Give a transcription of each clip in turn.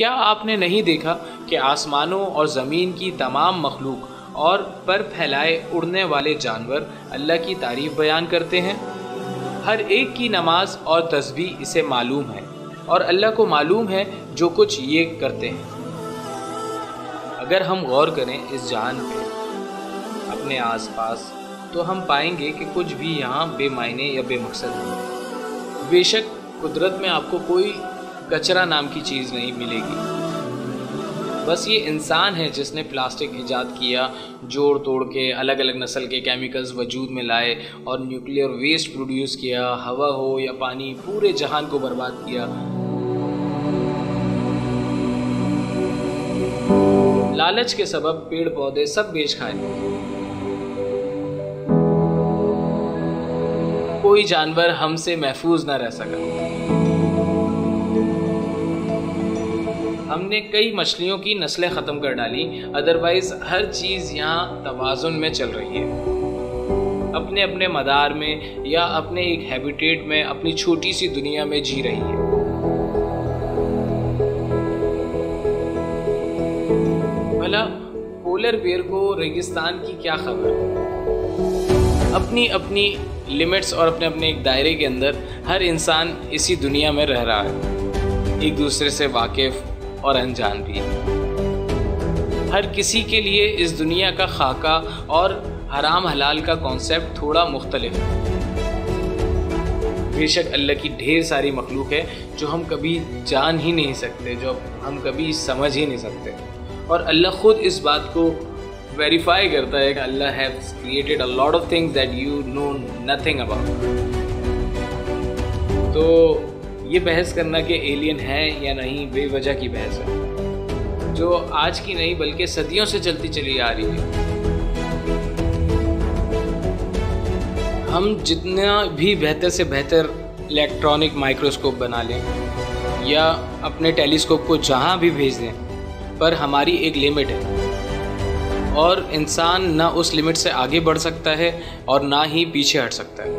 क्या आपने नहीं देखा कि आसमानों और ज़मीन की तमाम मखलूक और पर फैलाए उड़ने वाले जानवर अल्लाह की तारीफ़ बयान करते हैं? हर एक की नमाज और तस्बीह इसे मालूम है और अल्लाह को मालूम है जो कुछ ये करते हैं। अगर हम गौर करें इस जहान पे, अपने आसपास, तो हम पाएंगे कि कुछ भी यहाँ बेमायने या बेमकसद नहीं। बेशक कुदरत में आपको कोई कचरा नाम की चीज़ नहीं मिलेगी। बस ये इंसान है जिसने प्लास्टिक ईजाद किया, जोड़ तोड़ के अलग अलग नस्ल के केमिकल्स वजूद में लाए और न्यूक्लियर वेस्ट प्रोड्यूस किया। हवा हो या पानी, पूरे जहान को बर्बाद किया। लालच के सबब पेड़ पौधे सब बेच खाए। कोई जानवर हमसे महफूज ना रह सका। हमने कई मछलियों की नस्लें ख़त्म कर डाली, अदरवाइज़ हर चीज़ यहाँ तवाज़ुन में चल रही है, अपने अपने मदार में या अपने एक हैबिटेट में, अपनी छोटी सी दुनिया में जी रही है। भला पोलर बेयर को रेगिस्तान की क्या खबर? अपनी अपनी लिमिट्स और अपने अपने एक दायरे के अंदर हर इंसान इसी दुनिया में रह रहा है, एक दूसरे से वाकिफ़ और अनजान भी। हर किसी के लिए इस दुनिया का खाका और हराम हलाल का कॉन्सेप्ट थोड़ा मुख्तलिफ है। बेशक अल्लाह की ढेर सारी मखलूक है जो हम कभी जान ही नहीं सकते, जो हम कभी समझ ही नहीं सकते, और अल्लाह खुद इस बात को वेरीफाई करता है कि Allah has created a lot of things that you know nothing about. तो ये बहस करना कि एलियन है या नहीं बेवजह की बहस है, जो आज की नहीं बल्कि सदियों से चलती चली आ रही है। हम जितना भी बेहतर से बेहतर इलेक्ट्रॉनिक माइक्रोस्कोप बना लें या अपने टेलीस्कोप को जहाँ भी भेज दें, पर हमारी एक लिमिट है और इंसान ना उस लिमिट से आगे बढ़ सकता है और ना ही पीछे हट सकता है।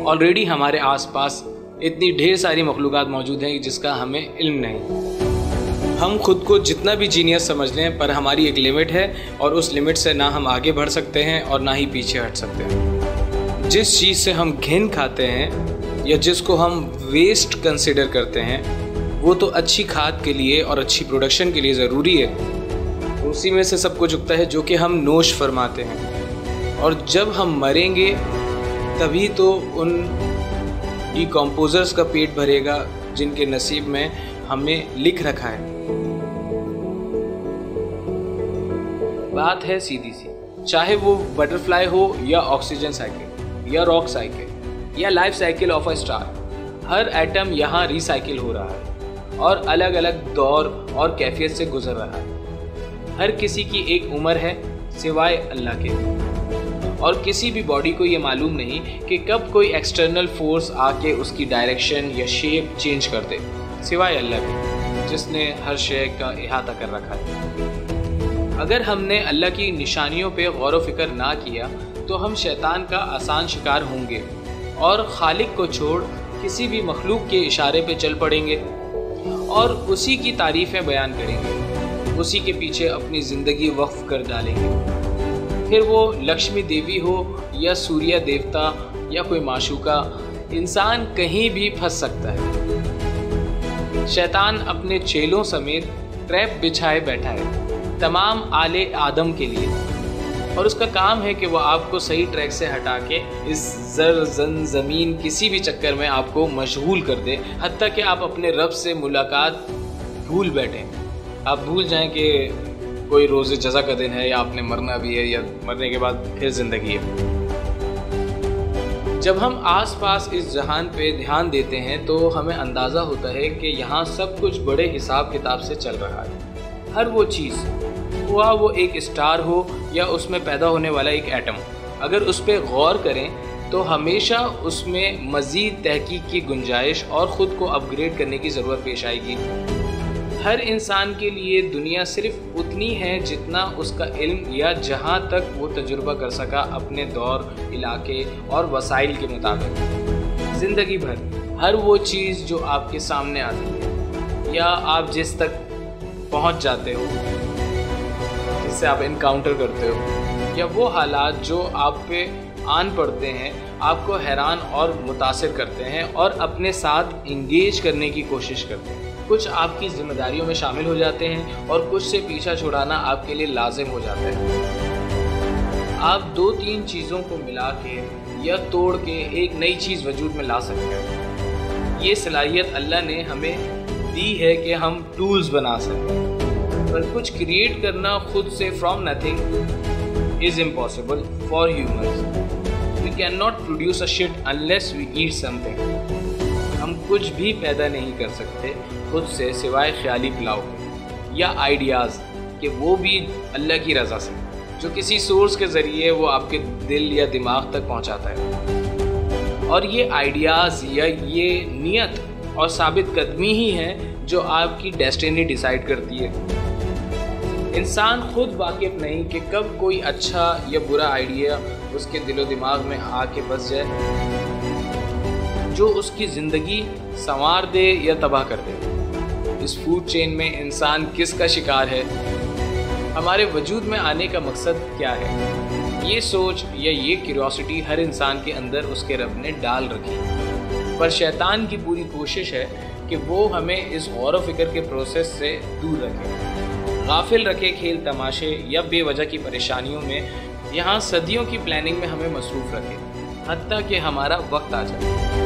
ऑलरेडी हमारे आसपास इतनी ढेर सारी मखलूक़ात मौजूद हैं जिसका हमें इल्म नहीं। हम खुद को जितना भी जीनियस समझ लें, पर हमारी एक लिमिट है और उस लिमिट से ना हम आगे बढ़ सकते हैं और ना ही पीछे हट सकते हैं। जिस चीज़ से हम घिन खाते हैं या जिसको हम वेस्ट कंसिडर करते हैं, वो तो अच्छी खाद के लिए और अच्छी प्रोडक्शन के लिए ज़रूरी है। उसी में से सब कुछ उगता है जो कि हम नोश फरमाते हैं, और जब हम मरेंगे तभी तो उन डिकम्पोजर्स का पेट भरेगा जिनके नसीब में हमें लिख रखा है। बात है सीधी सी, चाहे वो बटरफ्लाई हो या ऑक्सीजन साइकिल या रॉक साइकिल या life cycle of a star, her atom यहाँ रिसाइकिल हो रहा है और अलग अलग दौर और कैफियत से गुजर रहा है। हर किसी की एक उम्र है सिवाय अल्लाह के, और किसी भी बॉडी को ये मालूम नहीं कि कब कोई एक्सटर्नल फोर्स आके उसकी डायरेक्शन या शेप चेंज कर दे, सिवाय अल्लाह के जिसने हर शय का इहाता कर रखा है। अगर हमने अल्लाह की निशानियों पे गौर व फिक्र ना किया तो हम शैतान का आसान शिकार होंगे और खालिक को छोड़ किसी भी मखलूक के इशारे पे चल पड़ेंगे और उसी की तारीफ़ें बयान करेंगे, उसी के पीछे अपनी ज़िंदगी वक्फ कर डालेंगे। फिर वो लक्ष्मी देवी हो या सूर्य देवता या कोई माशूका, इंसान कहीं भी फंस सकता है। शैतान अपने चेलों समेत ट्रैप बिछाए बैठा है तमाम आले आदम के लिए, और उसका काम है कि वो आपको सही ट्रैक से हटा के इस ज़मीन किसी भी चक्कर में आपको मशगूल कर दे, हत्ता कि आप अपने रब से मुलाकात भूल बैठें। आप भूल जाएं कि कोई रोज़े जज़ा का दिन है या आपने मरना भी है या मरने के बाद फिर ज़िंदगी है। जब हम आसपास इस जहान पे ध्यान देते हैं तो हमें अंदाज़ा होता है कि यहाँ सब कुछ बड़े हिसाब किताब से चल रहा है। हर वो चीज़, हुआ वो एक स्टार हो या उसमें पैदा होने वाला एक एटम, अगर उस पर गौर करें तो हमेशा उसमें मज़ीद तहकीक की गुंजाइश और ख़ुद को अपग्रेड करने की ज़रूरत पेश आएगी। हर इंसान के लिए दुनिया सिर्फ उतनी है जितना उसका इल्म या जहाँ तक वो तजुर्बा कर सका अपने दौर, इलाके और वसाइल के मुताबिक। ज़िंदगी भर हर वो चीज़ जो आपके सामने आती है या आप जिस तक पहुंच जाते हो, जिससे आप इनकाउंटर करते हो, या वो हालात जो आप पे आन पड़ते हैं, आपको हैरान और मुतासिर करते हैं और अपने साथ इंगेज करने की कोशिश करते हैं। कुछ आपकी जिम्मेदारियों में शामिल हो जाते हैं और कुछ से पीछा छुड़ाना आपके लिए लाजिम हो जाता है। आप 2-3 चीज़ों को मिला के या तोड़ के एक नई चीज़ वजूद में ला सकते हैं। ये सलाहियत अल्लाह ने हमें दी है कि हम टूल्स बना सकें, पर कुछ क्रिएट करना खुद से from nothing is impossible for humans. We can not produce a shit unless we eat something. हम कुछ भी पैदा नहीं कर सकते खुद से सिवाय ख्याली पुलाव के या आइडियाज़ कि वो भी अल्लाह की रज़ा से, जो किसी सोर्स के ज़रिए वो आपके दिल या दिमाग तक पहुंचाता है। और ये आइडियाज़ या ये नियत और साबित कदमी ही है जो आपकी डेस्टिनी डिसाइड करती है। इंसान खुद वाकिफ नहीं कि कब कोई अच्छा या बुरा आइडिया उसके दिलो दिमाग में आके बस जाए, जो उसकी ज़िंदगी संवार दे या तबाह कर दे। इस फूड चेन में इंसान किसका शिकार है, हमारे वजूद में आने का मकसद क्या है, ये सोच या ये क्यूरियोसिटी हर इंसान के अंदर उसके रब ने डाल रखी। पर शैतान की पूरी कोशिश है कि वो हमें इस गौर व फिक्र के प्रोसेस से दूर रखे, गाफिल रखे खेल तमाशे या बेवजह की परेशानियों में। यहाँ सदियों की प्लानिंग में हमें मसरूफ़ रखे, हत्ता कि हमारा वक्त आ जाए।